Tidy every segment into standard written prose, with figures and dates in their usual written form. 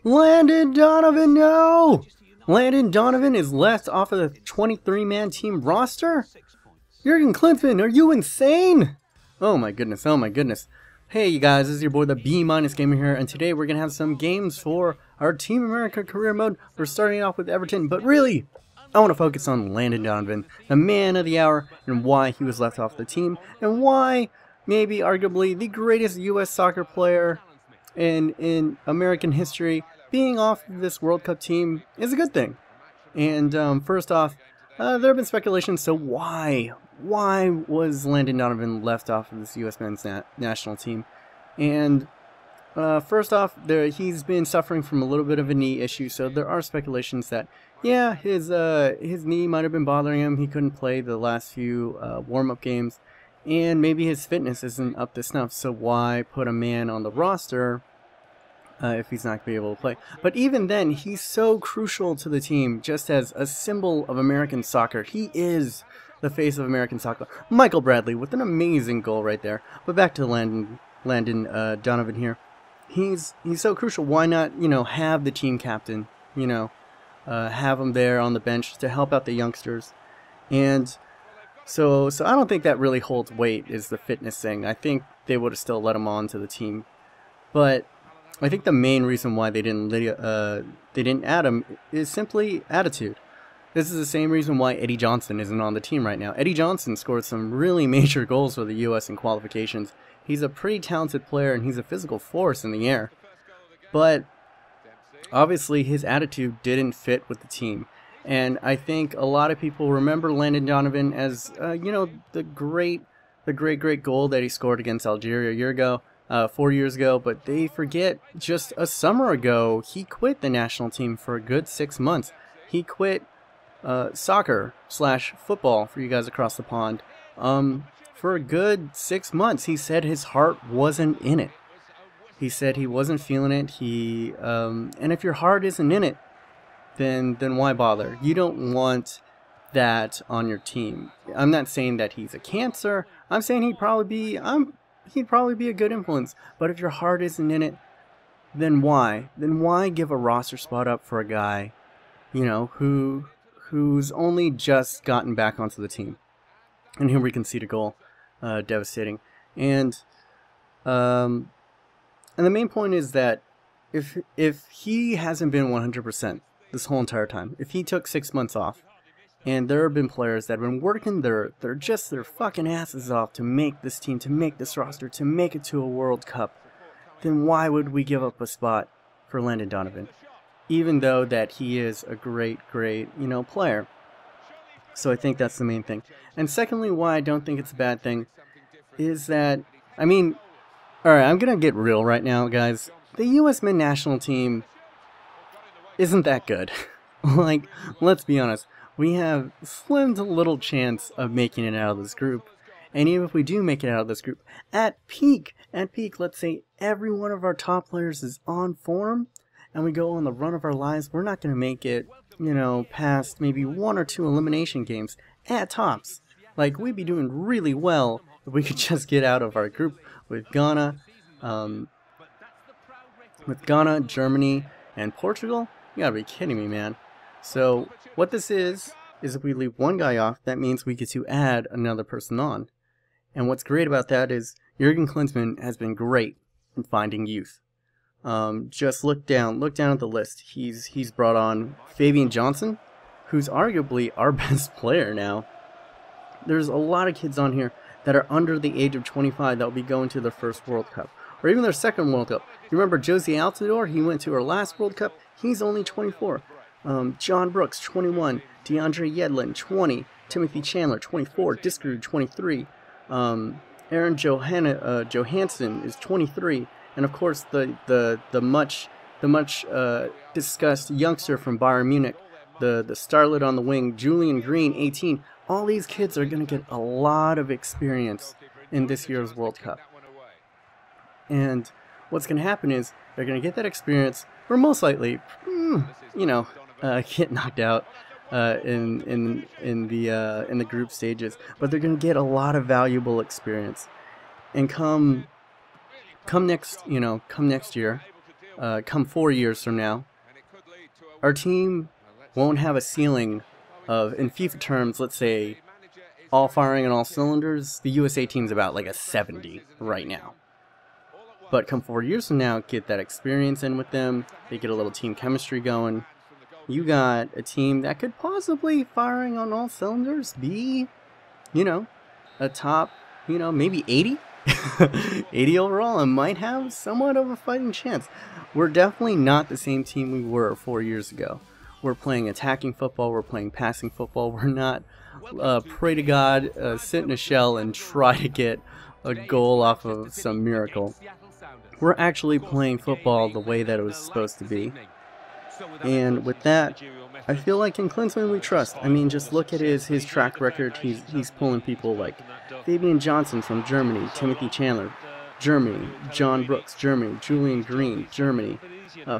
Landon Donovan, no! Landon Donovan is left off of the 23-man team roster? Jurgen Klinsmann, are you insane? Oh my goodness, oh my goodness. Hey you guys, this is your boy the B- Gamer here, and today we're going to have some games for our Team America career mode. We're starting off with Everton, but really, I want to focus on Landon Donovan, the man of the hour, and why he was left off the team, and why maybe arguably the greatest US soccer player in American history being off of this World Cup team is a good thing. And first off, there have been speculations, so why was Landon Donovan left off of this US men's national team? And first off, he's been suffering from a little bit of a knee issue, so there are speculations that, yeah, his knee might have been bothering him. He couldn't play the last few warm-up games, and maybe his fitness isn't up to snuff, so why put a man on the roster if he's not going to be able to play? But even then, he's so crucial to the team, just as a symbol of American soccer. He is the face of American soccer. Michael Bradley with an amazing goal right there. But back to Landon Donovan here. He's so crucial. Why not, have the team captain, have him there on the bench to help out the youngsters. And so I don't think that really holds weight, is the fitness thing. I think they would have still let him on to the team. But I think the main reason why they didn't add him is simply attitude. This is the same reason why Eddie Johnson isn't on the team right now. Eddie Johnson scored some really major goals for the U.S. in qualifications. He's a pretty talented player, and he's a physical force in the air. But obviously his attitude didn't fit with the team. And I think a lot of people remember Landon Donovan as, the great goal that he scored against Algeria a year ago. 4 years ago, but they forget just a summer ago he quit the national team for a good 6 months. He quit soccer/football for you guys across the pond for a good 6 months. He said his heart wasn't in it. He said he wasn't feeling it. And if your heart isn't in it, then why bother? You don't want that on your team. I'm not saying that he's a cancer. I'm saying he'd probably be a good influence. But if your heart isn't in it, then why? Then why give a roster spot up for a guy, who's only just gotten back onto the team? And here we can see the goal. Devastating. And the main point is that if he hasn't been 100% this whole entire time, if he took 6 months off, and there have been players that have been working their fucking asses off to make this team, to make this roster, to make it to a World Cup, then why would we give up a spot for Landon Donovan? Even though that he is a great, player. So I think that's the main thing. And secondly, why I don't think it's a bad thing is that, alright, I'm going to get real right now, guys. The US men's national team isn't that good. Let's be honest. We have slim to little chance of making it out of this group. And even if we do make it out of this group, at peak, let's say every one of our top players is on form, and we go on the run of our lives, we're not going to make it, past maybe 1 or 2 elimination games at tops. We'd be doing really well if we could just get out of our group with Ghana, Germany, and Portugal. You gotta be kidding me, man. So what this is if we leave one guy off, that means we get to add another person on. And what's great about that is Jurgen Klinsmann has been great in finding youth. Just look down at the list. He's brought on Fabian Johnson, who's arguably our best player now. There's a lot of kids on here that are under the age of 25 that will be going to their first World Cup, or even their second World Cup. You remember Josie Altidore? He went to her last World Cup. He's only 24. John Brooks, 21. DeAndre Yedlin, 20. Timothy Chandler, 24. Diskerud, 23. Aaron Johansson is 23. And of course, the much discussed youngster from Bayern Munich, the starlet on the wing, Julian Green, 18. All these kids are going to get a lot of experience in this year's World Cup. And what's going to happen is they're going to get that experience, or most likely, get knocked out in the group stages. But they're going to get a lot of valuable experience. And come next year, come 4 years from now, our team won't have a ceiling of, in FIFA terms, let's say, all firing on all cylinders. The USA team's about like a 70 right now. But come 4 years from now, get that experience in with them, they get a little team chemistry going. You got a team that could possibly, firing on all cylinders, be, you know, a top, you know, maybe 80? 80 overall, and might have somewhat of a fighting chance. We're definitely not the same team we were 4 years ago. We're playing attacking football, we're playing passing football, we're not pray to God, sit in a shell and try to get a goal off of some miracle. We're actually playing football the way that it was supposed to be. And with that, I feel like in Klinsmann we trust. I mean, just look at his track record. He's pulling people like Fabian Johnson from Germany, Timothy Chandler, Germany, John Brooks, Germany, Julian Green, Germany,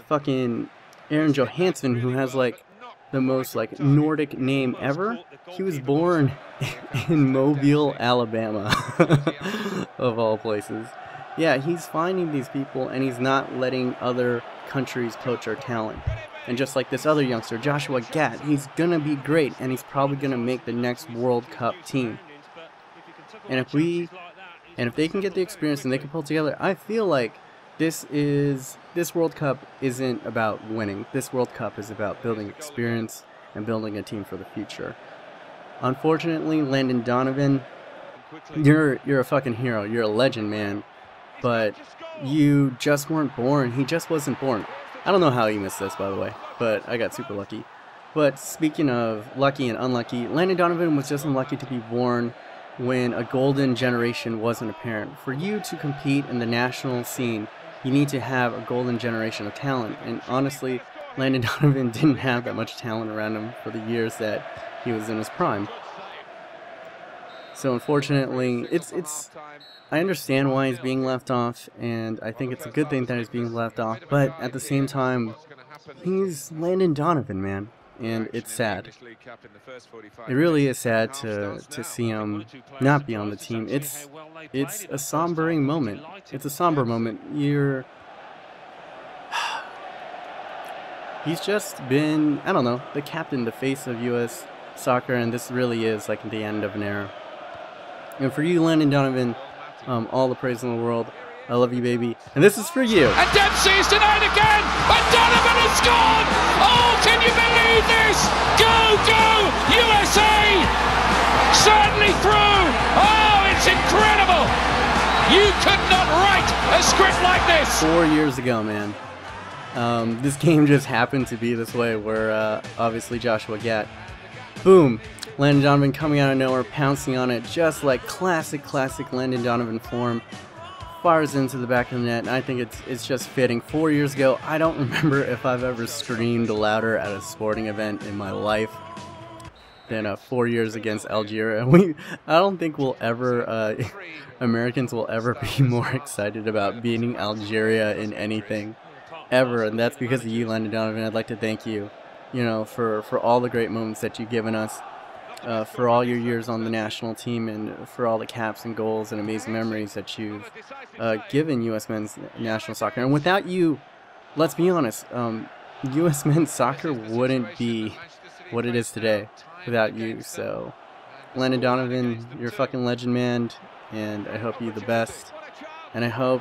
fucking Aaron Johansson, who has like the most like Nordic name ever. He was born in Mobile, Alabama, of all places. Yeah, he's finding these people and he's not letting other countries poach our talent. And just like this other youngster, Joshua Gatt, he's gonna be great and he's probably gonna make the next World Cup team. And if they can get the experience and they can pull together, I feel like this World Cup isn't about winning. This World Cup is about building experience and building a team for the future. Unfortunately, Landon Donovan, you're a fucking hero. You're a legend, man. But you just weren't born. He just wasn't born. I don't know how he missed this, by the way, but I got super lucky. But speaking of lucky and unlucky, Landon Donovan was just unlucky to be born when a golden generation wasn't apparent. For you to compete in the national scene, you need to have a golden generation of talent. And honestly, Landon Donovan didn't have that much talent around him for the years that he was in his prime. So unfortunately, I understand why he's being left off, and I think it's a good thing that he's being left off, but at the same time, he's Landon Donovan, man, and it's sad. It really is sad to see him not be on the team. It's a sombering moment. It's a somber moment. He's just been, I don't know, the captain, the face of U.S. soccer, and this really is like the end of an era. And for you, Landon Donovan, all the praise in the world. I love you, baby. And this is for you. And Dempsey is denied again. And Donovan has scored. Oh, can you believe this? Go, go, USA. Certainly through. Oh, it's incredible. You could not write a script like this. 4 years ago, man. This game just happened to be this way where obviously Joshua Gatt, boom, Landon Donovan coming out of nowhere, pouncing on it, just like classic Landon Donovan form, fires into the back of the net, and I think it's just fitting. 4 years ago, I don't remember if I've ever screamed louder at a sporting event in my life than 4 years against Algeria. I don't think we'll ever, Americans will ever be more excited about beating Algeria in anything, ever, and that's because of you, Landon Donovan. I'd like to thank you, for all the great moments that you've given us. For all your years on the national team and for all the caps and goals and amazing memories that you've given U.S. men's national soccer. And without you, let's be honest, U.S. men's soccer wouldn't be what it is today without you. So, Landon Donovan, you're a fucking legend, man, and I hope you the best. And I hope,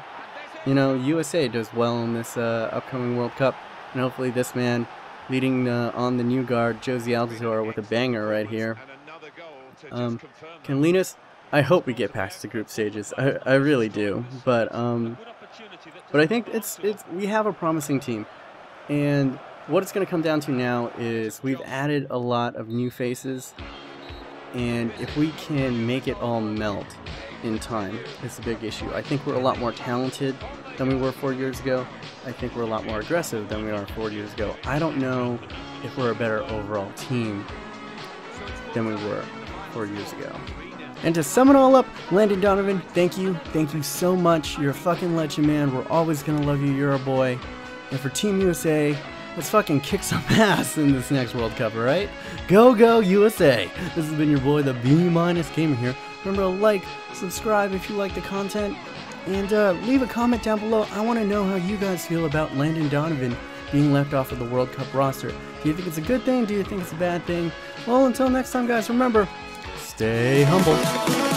USA does well in this upcoming World Cup. And hopefully this man leading on the new guard, Josie Altidore, with a banger right here, can lead us. I hope we get past the group stages. I really do. But I think we have a promising team. And what it's going to come down to now is we've added a lot of new faces. And if we can make it all melt in time, it's a big issue. I think we're a lot more talented than we were 4 years ago. I think we're a lot more aggressive than we are 4 years ago. I don't know if we're a better overall team than we were 4 years ago. And to sum it all up, Landon Donovan, thank you so much. You're a fucking legend, man. We're always gonna love you. You're a boy. And for Team USA, let's fucking kick some ass in this next World Cup, alright? Go, go, USA! This has been your boy, the B- Gamer here. Remember to like, subscribe if you like the content, And leave a comment down below. I want to know how you guys feel about Landon Donovan being left off of the World Cup roster. Do you think it's a good thing? Do you think it's a bad thing? Well, until next time, guys, remember, stay humble.